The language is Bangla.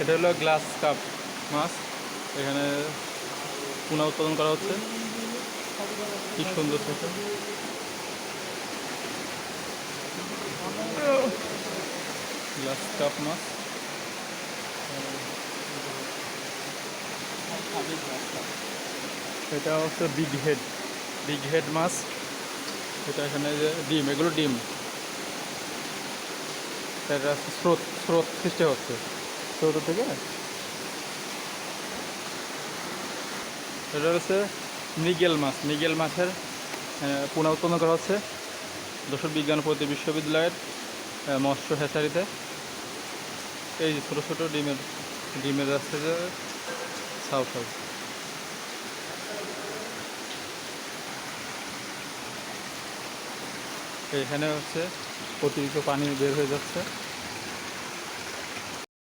এটা হলো গ্লাস কাপ মাছ। এখানে পোনা উৎপাদন করা হচ্ছে। কি সুন্দর সেটা, গ্লাস কাপ মাছ। এটা হচ্ছে বিগ হেড মাছ। এটা এখানে যে ডিম, এগুলো ডিম। এটা স্রোত সৃষ্টি হচ্ছে স্রোত থেকে। এটা হচ্ছে মৃগেল মাছের পোনা উৎপন্ন করা হচ্ছে যশোর বিজ্ঞান ও প্রযুক্তি বিশ্ববিদ্যালয়ের মৎস্য হ্যাচারিতে। এই যে ছোটো ছোটো ডিমের যাচ্ছে যে ছাউ। এইখানে হচ্ছে অতিরিক্ত পানি বের হয়ে যাচ্ছে।